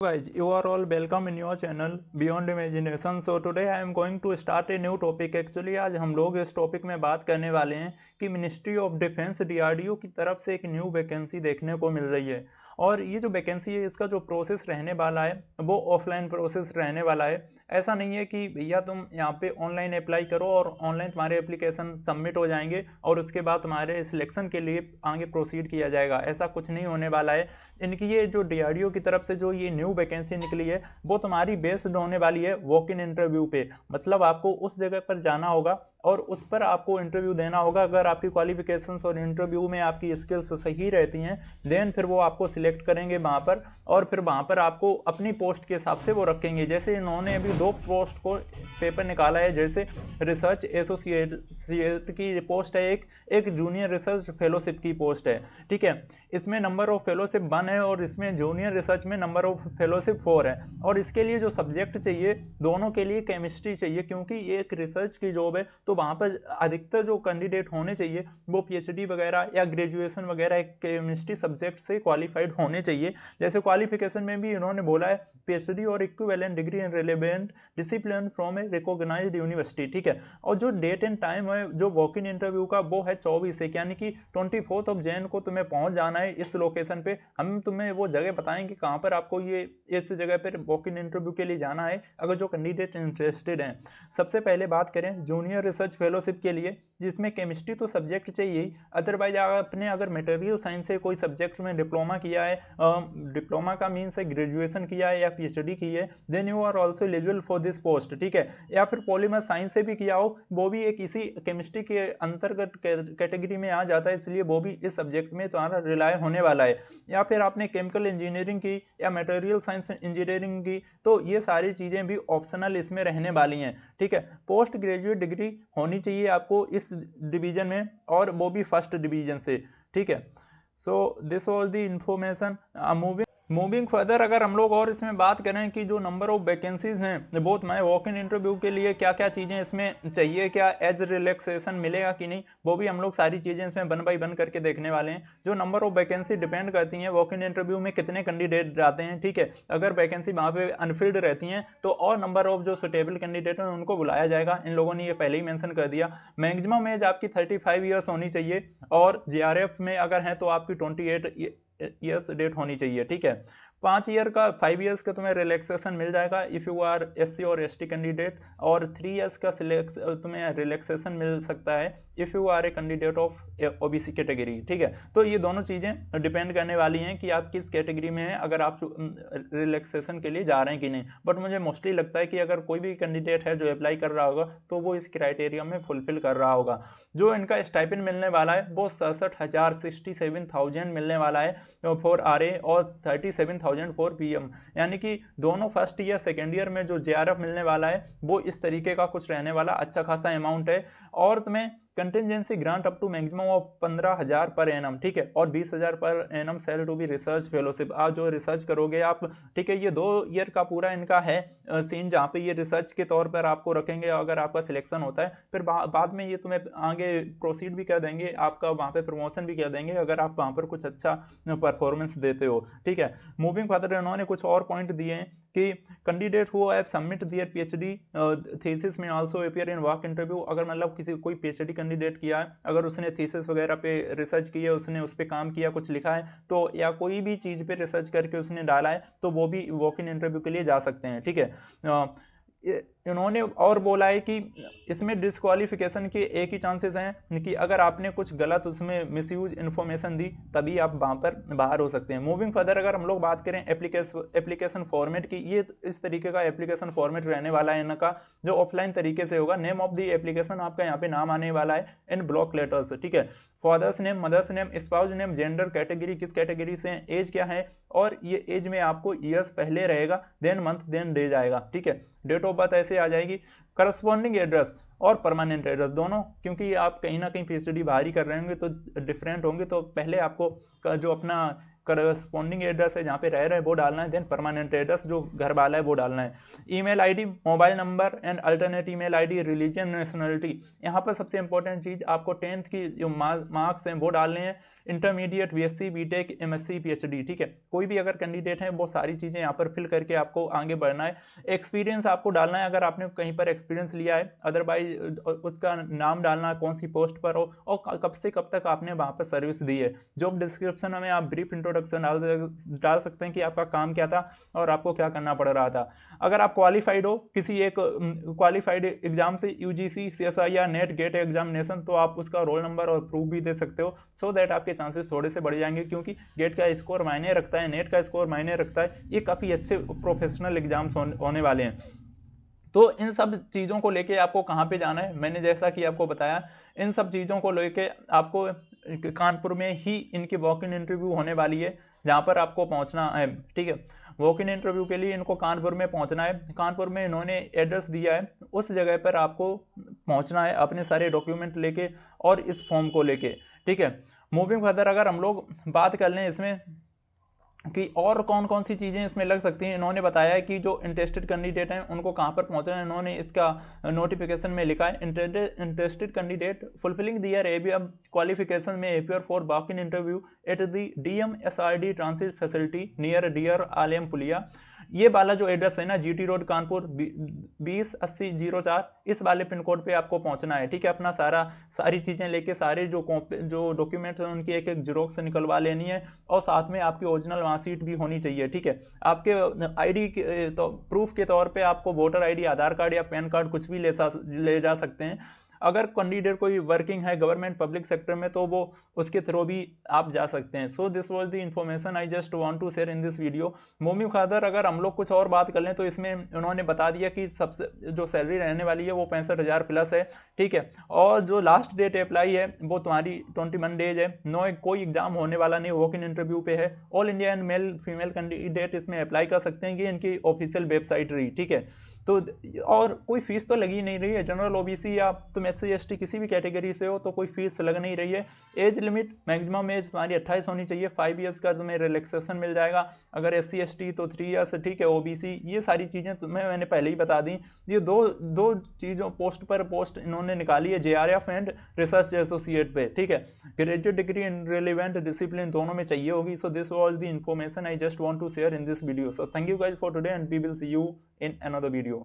Guys, you are all welcome in your channel Beyond Imagination. So today I am going to start a new topic. Actually आज हम लोग इस topic में बात करने वाले हैं कि मिनिस्ट्री ऑफ डिफेंस DRDO की तरफ से एक न्यू वैकेंसी देखने को मिल रही है। और ये जो वैकेंसी है इसका जो प्रोसेस रहने वाला है वो ऑफलाइन प्रोसेस रहने वाला है। ऐसा नहीं है कि भैया तुम यहाँ पे ऑनलाइन अप्लाई करो और ऑनलाइन तुम्हारे एप्लीकेशन सबमिट हो जाएंगे और उसके बाद तुम्हारे सिलेक्शन के लिए आगे प्रोसीड किया जाएगा। ऐसा कुछ नहीं होने वाला है। इनकी ये जो DRDO की तरफ से जो ये न्यू वैकेंसी निकली है वो तुम्हारी बेस्ड होने वाली है वॉक इन इंटरव्यू पे। मतलब आपको उस जगह पर जाना होगा और उस पर आपको इंटरव्यू देना होगा। अगर आपकी क्वालिफिकेशंस और इंटरव्यू में आपकी स्किल्स सही रहती हैं देन फिर वो आपको सिलेक्ट करेंगे वहाँ पर, और फिर वहाँ पर आपको अपनी पोस्ट के हिसाब से वो रखेंगे। जैसे इन्होंने अभी 2 पोस्ट को पेपर निकाला है, जैसे रिसर्च एसोसिएट की पोस्ट है, एक जूनियर रिसर्च फेलोशिप की पोस्ट है। ठीक है, इसमें नंबर ऑफ फेलोशिप 1 है और इसमें जूनियर रिसर्च में नंबर ऑफ फेलोशिप 4 है। और इसके लिए जो सब्जेक्ट चाहिए दोनों के लिए केमिस्ट्री चाहिए, क्योंकि ये एक रिसर्च की जॉब है तो वहाँ पर अधिकतर जो कैंडिडेट होने चाहिए वो PhD वगैरह या ग्रेजुएशन वगैरह केमिस्ट्री सब्जेक्ट से क्वालिफाइड होने चाहिए। जैसे क्वालिफिकेशन में भी इन्होंने बोला है PhD और equivalent degree in relevant discipline from a recognised university. ठीक है, और जो डेट एंड टाइम है जो वॉक इन इंटरव्यू का वो है 24 यानी कि 24 जनवरी को तुम्हें पहुंच जाना है इस लोकेशन पे। हम तुम्हें वो जगह बताएंगे कहाँ पर आपको ये इस जगह पर वॉक इन इंटरव्यू के लिए जाना है अगर जो कैंडिडेट इंटरेस्टेड हैं। सबसे पहले बात करें जूनियर रिसर्च फेलोशिप के लिए, जिसमें केमिस्ट्री तो सब्जेक्ट चाहिए ही, अदरवाइज आपने अगर मटेरियल साइंस से कोई सब्जेक्ट में डिप्लोमा किया है, डिप्लोमा का मीन्स है ग्रेजुएशन किया है या PhD की है, then you are also eligible for this post. ठीक है, या फिर पॉलीमर साइंस से भी किया हो वो भी एक इसी केमिस्ट्री के अंतर्गत कैटेगरी में आ जाता है, इसलिए वो भी इस सब्जेक्ट में तुम्हारा रिलाय होने वाला है। या फिर आपने केमिकल इंजीनियरिंग की या मटेरियल साइंस इंजीनियरिंग की तो ये सारी चीज़ें भी ऑप्शनल इसमें रहने वाली हैं। ठीक है, पोस्ट ग्रेजुएट डिग्री होनी चाहिए आपको इस डिवीजन में और वो भी फर्स्ट डिवीजन से। ठीक है, सो this was the information. Moving further अगर हम लोग और इसमें बात करें कि जो नंबर ऑफ वैकेंसीज हैं बहुत मैं वॉक इन इंटरव्यू के लिए क्या क्या चीज़ें इसमें चाहिए, क्या एज रिलैक्सेशन मिलेगा कि नहीं, वो भी हम लोग सारी चीज़ें इसमें 1 बाय 1 करके देखने वाले हैं। जो नंबर ऑफ वैकेंसी डिपेंड करती हैं वॉक इन इंटरव्यू में कितने कैंडिडेट जाते हैं। ठीक है, अगर वैकेंसी वहाँ पे अनफिल्ड रहती हैं तो और नंबर ऑफ जो सुटेबल कैंडिडेट हैं उनको बुलाया जाएगा। इन लोगों ने ये पहले ही मेंशन कर दिया। मैक्सिमम एज आपकी 35 ईयर्स होनी चाहिए और JRF में अगर है तो आपकी 28 ईयर्स डेट होनी चाहिए। ठीक है, 5 ईयर का 5 ईयर्स का तुम्हें रिलैक्सेशन मिल जाएगा इफ़ यू आर SC और ST कैंडिडेट, और 3 ईयर्स का तुम्हें रिलैक्सेशन मिल सकता है if you are a candidate of OBC category. ठीक है, तो ये दोनों चीज़ें डिपेंड करने वाली हैं कि आप किस कैटेगरी में हैं, अगर आप रिलैक्सेशन के लिए जा रहे हैं कि नहीं। बट मुझे मोस्टली लगता है कि अगर कोई भी कैंडिडेट है जो अप्लाई कर रहा होगा तो वो इस क्राइटेरिया में फुलफिल कर रहा होगा। जो इनका स्टाइपेंड मिलने वाला है वो 67,000 मिलने वाला है फॉर RA और 37,000 फॉर PM, यानी कि दोनों फर्स्ट ईयर सेकेंड ईयर में जो JRF मिलने वाला है वो इस तरीके का कुछ रहने वाला अच्छा खासा अमाउंट है। और तुम्हें contingency grant up to maximum of 15,000 पर एनम। ठीक है, और 20,000 पर annum shall to be research fellowship. आप जो रिसर्च करोगे आप, ठीक है, ये 2 ईयर का पूरा इनका है सीन जहाँ पे ये रिसर्च के तौर पर आपको रखेंगे। अगर आपका सिलेक्शन होता है फिर बाद में ये तुम्हें आगे प्रोसीड भी कर देंगे, आपका वहाँ पे प्रमोशन भी कर देंगे अगर आप वहाँ पर कुछ अच्छा परफॉर्मेंस देते हो। ठीक है, मूविंग फर्दर इन्होंने कुछ और पॉइंट दिए हैं कि candidate who have submit their PhD thesis में also appear in walk interview. अगर मतलब किसी कोई PhD कैंडिडेट किया है, अगर उसने थीसिस वगैरह पे रिसर्च की है, उसने उस पर काम किया, कुछ लिखा है तो, या कोई भी चीज़ पे रिसर्च करके उसने डाला है तो वो भी वॉक इन इंटरव्यू के लिए जा सकते हैं। ठीक है, इन्होंने और बोला है कि इसमें डिस्क्वालिफिकेशन के एक ही चांसेस हैं कि अगर आपने कुछ गलत उसमें मिसयूज इन्फॉर्मेशन दी तभी आप वहाँ पर बाहर हो सकते हैं। मूविंग फर्दर अगर हम लोग बात करें एप्लीकेशन फॉर्मेट की, ये इस तरीके का एप्लीकेशन फॉर्मेट रहने वाला है इनका जो ऑफलाइन तरीके से होगा। नेम ऑफ द एप्लीकेशन आपका यहाँ पे नाम आने वाला है इन ब्लॉक लेटर्स। ठीक है, father's name, mother's name, spouse name, gender, category किस कैटेगरी से, एज क्या है, और ये एज में आपको ईयर्स पहले रहेगा, देन मंथ देन डे जाएगा। ठीक है, डेट ऑफ बर्थ ऐसे आ जाएगी। करस्पॉन्डिंग एड्रेस और परमानेंट एड्रेस दोनों, क्योंकि आप कहीं ना कहीं PhD बाहर ही कर रहे होंगे तो डिफरेंट होंगे, तो पहले आपको जो अपना करस्पॉन्डिंग एड्रेस है जहाँ पे रह रहे हैं वो डालना है, देन परमानेंट एड्रेस जो घर वाला है वो डालना है, email ID, mobile number and alternate email ID, religion, nationality. यहाँ पर सबसे इंपॉर्टेंट चीज़ आपको 10th की जो मार्क्स हैं वो डालने हैं, intermediate, BSc, BTech, MSc, PhD, ठीक है। कोई भी अगर कैंडिडेट है वो सारी चीज़ें यहाँ पर फिल करके आपको आगे बढ़ना है। एक्सपीरियंस आपको डालना है अगर आपने कहीं पर एक्सपीरियंस लिया है, अदरवाइज उसका नाम डालना है, कौन सी पोस्ट पर हो और कब से कब तक आपने वहाँ पर सर्विस दी है। जॉब डिस्क्रिप्शन में आप ब्रीफ इंट्रोडक्शन डाल सकते हैं कि आपका काम क्या था और आपको क्या करना पड़ रहा था। अगर आप क्वालिफाइड हो किसी एक क्वालिफाइड एग्जाम से, यूजीसी, सीएसआई या नेट गेट एग्जामिनेशन, तो आप उसका रोल नंबर और प्रूफ भी दे सकते हो, सो दैट आपके चांसेस थोड़े से बढ़ जाएंगे, क्योंकि गेट का स्कोर मायने रखता है, नेट का स्कोर मायने रखता है। ये काफ़ी अच्छे प्रोफेशनल एग्जाम्स होने वाले हैं। तो इन सब चीज़ों को लेके आपको कहाँ पे जाना है, मैंने जैसा कि आपको बताया, इन सब चीज़ों को लेके आपको कानपुर में ही इनकी वॉक इन इंटरव्यू होने वाली है, जहाँ पर आपको पहुँचना है, ठीक है। वॉक इन इंटरव्यू के लिए इनको कानपुर में पहुँचना है। कानपुर में इन्होंने एड्रेस दिया है, उस जगह पर आपको पहुँचना है अपने सारे डॉक्यूमेंट लेके और इस फॉर्म को लेके, ठीक है। मूविंग फर्दर अगर हम लोग बात कर लें इसमें कि और कौन कौन सी चीज़ें इसमें लग सकती हैं, इन्होंने बताया है कि जो इंटरेस्टेड कैंडिडेट हैं उनको कहाँ पर पहुँचना है। इन्होंने इसका नोटिफिकेशन में लिखा है, interested candidate fulfilling their ABM qualification may appear for walk in interview at the DMSRD transit facility near dear Alam Puliya. ये वाला जो एड्रेस है ना, GT रोड कानपुर 208004, इस वाले पिन कोड पे आपको पहुंचना है, ठीक है। अपना सारी चीज़ें लेके सारे जो डॉक्यूमेंट्स हैं उनकी एक एक जीरोक्स निकलवा लेनी है और साथ में आपकी ओरिजिनल मार्कशीट भी होनी चाहिए, ठीक है। आपके आईडी तो प्रूफ के तौर पे आपको वोटर आईडी, आधार कार्ड या पैन कार्ड कुछ भी ले जा सकते हैं। अगर कैंडिडेट कोई वर्किंग है गवर्नमेंट पब्लिक सेक्टर में तो वो उसके थ्रू भी आप जा सकते हैं। So this was the information I just want to share in this video. Moving further अगर हम लोग कुछ और बात कर लें तो इसमें उन्होंने बता दिया कि सबसे जो सैलरी रहने वाली है वो 65,000 प्लस है, ठीक है। और जो लास्ट डेट अप्लाई है वो तुम्हारी 21 डेज है। नो कोई एग्जाम होने वाला नहीं, वॉक इन इंटरव्यू पे है। All India and male female candidate इसमें अप्लाई कर सकते हैं, ये इनकी ऑफिशियल वेबसाइट रही, ठीक है। तो और कोई फीस तो लगी नहीं रही है। जनरल ओबीसी या तुम SC ST किसी भी कैटेगरी से हो तो कोई फीस लग नहीं रही है। एज लिमिट मैक्सिमम एज तुम्हारी 28 होनी चाहिए, 5 ईयर्स का तुम्हें रिलैक्सेशन मिल जाएगा। अगर SC ST तो 3 ईयर्स, ठीक है। ओबीसी ये सारी चीज़ें तुम्हें मैंने पहले ही बता दी। ये दो चीज़ों पोस्ट इन्होंने निकाली है, JRF एंड रिसर्च एसोसिएट पे, ठीक है। Graduate degree in relevant discipline दोनों में चाहिए होगी। So this was the information I just want to share in this video. So thank you guys for today and we will see you in another video.